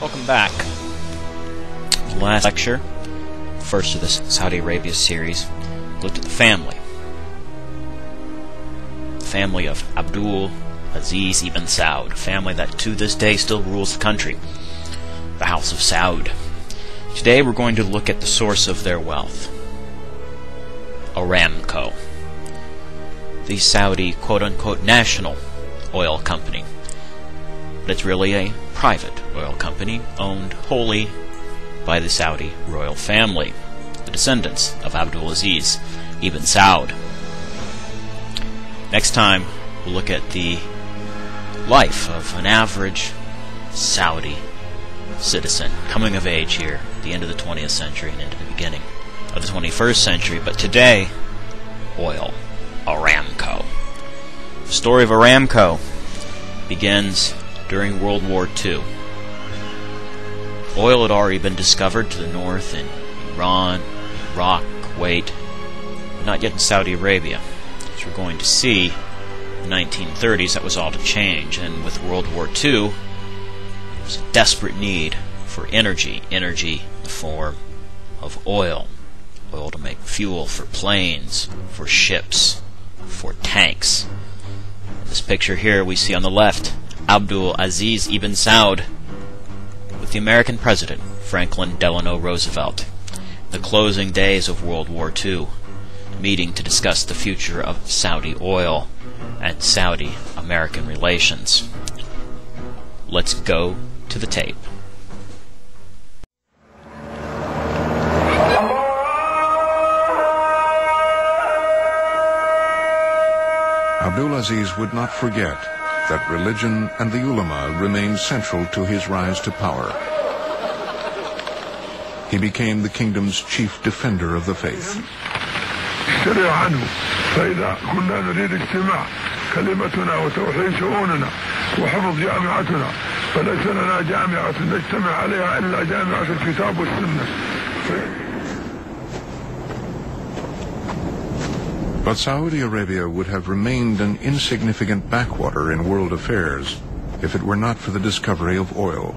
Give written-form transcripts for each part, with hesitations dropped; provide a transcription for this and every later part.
Welcome back. Last lecture, first of this Saudi Arabia series, looked at the family. The family of Abdul Aziz ibn Saud, a family that to this day still rules the country, the House of Saud. Today we're going to look at the source of their wealth, Aramco, the Saudi quote-unquote national oil company. But it's really a private oil company owned wholly by the Saudi royal family, the descendants of Abdul Aziz ibn Saud. Next time, we'll look at the life of an average Saudi citizen coming of age here at the end of the 20th century and into the beginning of the 21st century. But today, oil, Aramco. The story of Aramco begins during World War II. Oil had already been discovered to the north in Iran, Iraq, Kuwait, but not yet in Saudi Arabia. As we're going to see, in the 1930s, that was all to change, and with World War II, there was a desperate need for energy in the form of oil. Oil to make fuel for planes, for ships, for tanks. In this picture here we see on the left Abdul Aziz ibn Saud with the American President Franklin Delano Roosevelt, the closing days of World War II, meeting to discuss the future of Saudi oil and Saudi-American relations. Let's go to the tape. Abdulaziz would not forget that religion and the ulama remained central to his rise to power. He became the kingdom's chief defender of the faith. كلمتنا وتوحيد شؤوننا وحفظ جامعتنا فليس لنا جامعة نجتمع عليها إلا جامعة الكتاب والسنة. But Saudi Arabia would have remained an insignificant backwater in world affairs if it were not for the discovery of oil.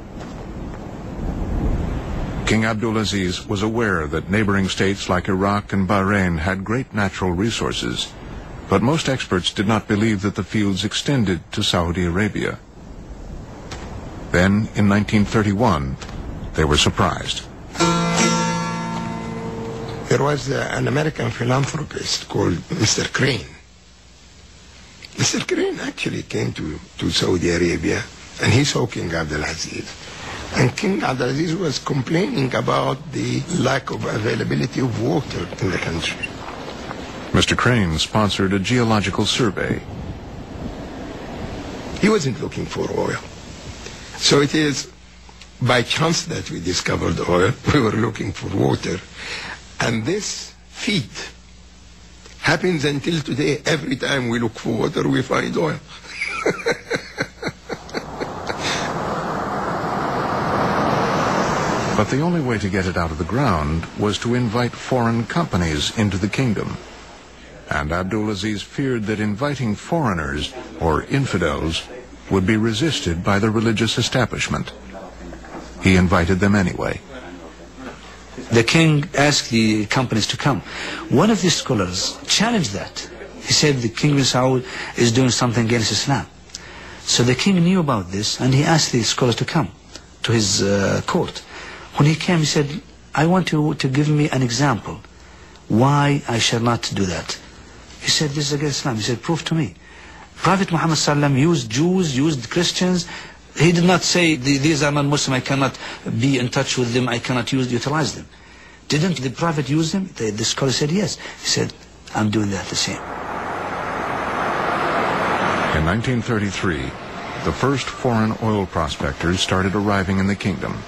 King Abdulaziz was aware that neighboring states like Iraq and Bahrain had great natural resources, but most experts did not believe that the fields extended to Saudi Arabia. Then, in 1931, they were surprised. There was an American philanthropist called Mr. Crane. Mr. Crane actually came to Saudi Arabia, and he saw King Abdulaziz. And King Abdulaziz was complaining about the lack of availability of water in the country. Mr. Crane sponsored a geological survey. He wasn't looking for oil. So it is by chance that we discovered oil. We were looking for water. And this feat happens until today. Every time we look for water, we find oil. But the only way to get it out of the ground was to invite foreign companies into the kingdom. And Abdulaziz feared that inviting foreigners, or infidels, would be resisted by the religious establishment. He invited them anyway. The king asked the companies to come. One of the scholars challenged that. He said the king of Saud is doing something against Islam. So the king knew about this, and he asked the scholars to come to his court. When he came, he said, I want you to give me an example why I shall not do that. He said, this is against Islam. He said, prove to me. Prophet Muhammad ﷺ used Jews, used Christians. He did not say, these are non-Muslim, I cannot be in touch with them, I cannot utilize them. Didn't the Prophet use them? The scholar said, yes. He said, I'm doing that the same. In 1933, the first foreign oil prospectors started arriving in the kingdom.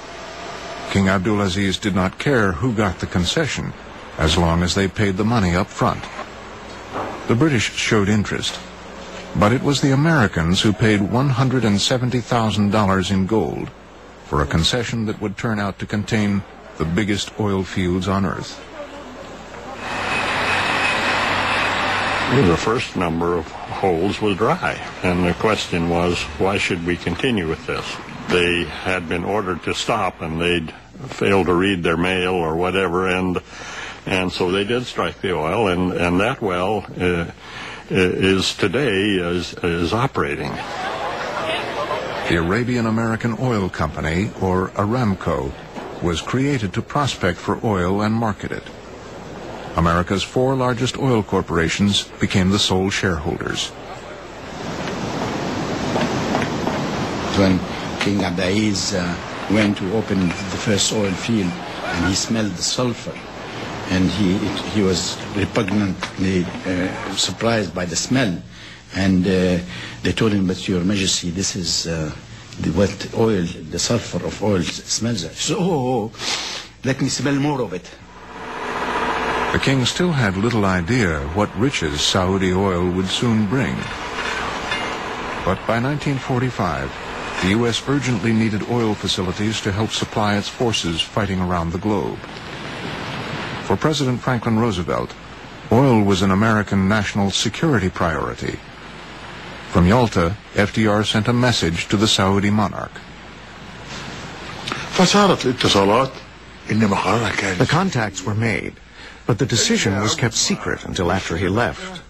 King Abdulaziz did not care who got the concession, as long as they paid the money up front. The British showed interest, but it was the Americans who paid $170,000 in gold for a concession that would turn out to contain the biggest oil fields on Earth. The first number of holes was dry, and the question was, why should we continue with this? they had been ordered to stop, and they'd failed to read their mail or whatever, and so they did strike the oil, and that well is today is operating. The Arabian American Oil Company, or Aramco, was created to prospect for oil and market it. America's 4 largest oil corporations became the sole shareholders. When King Abdulaziz went to open the first oil field, and he smelled the sulfur, and he was repugnantly surprised by the smell, and they told him, "But Your Majesty, this is what oil, the sulfur of oil smells like." So, let me smell more of it. The king still had little idea what riches Saudi oil would soon bring. But by 1945, the U.S. urgently needed oil facilities to help supply its forces fighting around the globe. For President Franklin Roosevelt, oil was an American national security priority. From Yalta, FDR sent a message to the Saudi monarch. The contacts were made, but the decision was kept secret until after he left.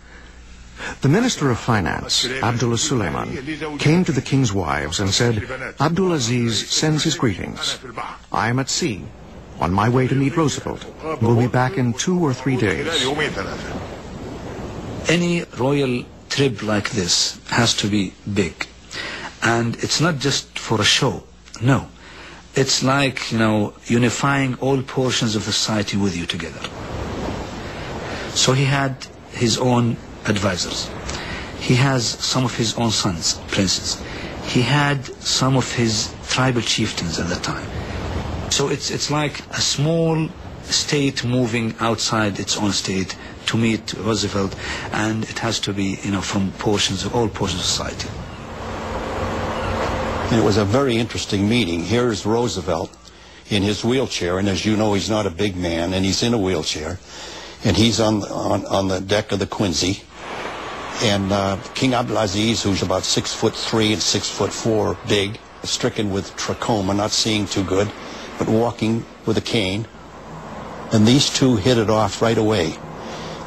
The Minister of Finance, Abdullah Suleiman, came to the king's wives and said, "Abdulaziz sends his greetings. I am at sea, on my way to meet Roosevelt. We'll be back in 2 or 3 days." Any royal trip like this has to be big. And it's not just for a show. No. It's like, unifying all portions of the society with you together. So he had his own advisors. He has some of his own sons, princes. He had some of his tribal chieftains at the time. So it's like a small state moving outside its own state to meet Roosevelt, and it has to be, from all portions of society. And it was a very interesting meeting. Here's Roosevelt in his wheelchair, and as you know, he's not a big man, and he's in a wheelchair, and he's on the deck of the Quincy. And King Abdulaziz, who's about 6'3" and 6'4", big, stricken with trachoma, not seeing too good, but walking with a cane. And these two hit it off right away.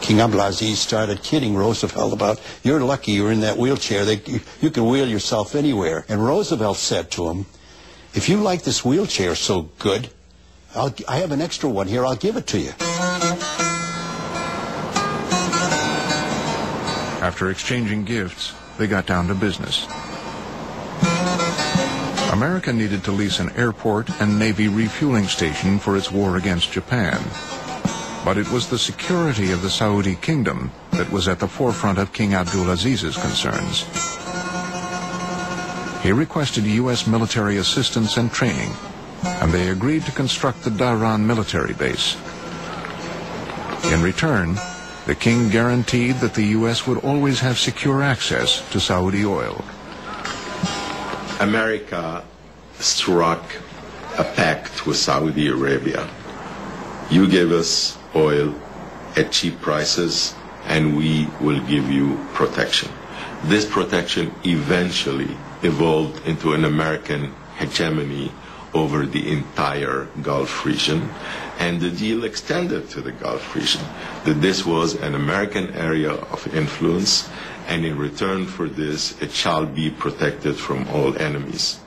King Abdulaziz started kidding Roosevelt about, "You're lucky you're in that wheelchair. You can wheel yourself anywhere." And Roosevelt said to him, "If you like this wheelchair so good, I have an extra one here. I'll give it to you." After exchanging gifts, they got down to business. America needed to lease an airport and Navy refueling station for its war against Japan. But it was the security of the Saudi kingdom that was at the forefront of King Abdulaziz's concerns. He requested U.S. military assistance and training, and they agreed to construct the Dhahran military base. In return, the king guaranteed that the U.S. would always have secure access to Saudi oil. America struck a pact with Saudi Arabia. You give us oil at cheap prices, and we will give you protection. This protection eventually evolved into an American hegemony over the entire Gulf region, and the deal extended to the Gulf region, that this was an American area of influence, and in return for this, it shall be protected from all enemies.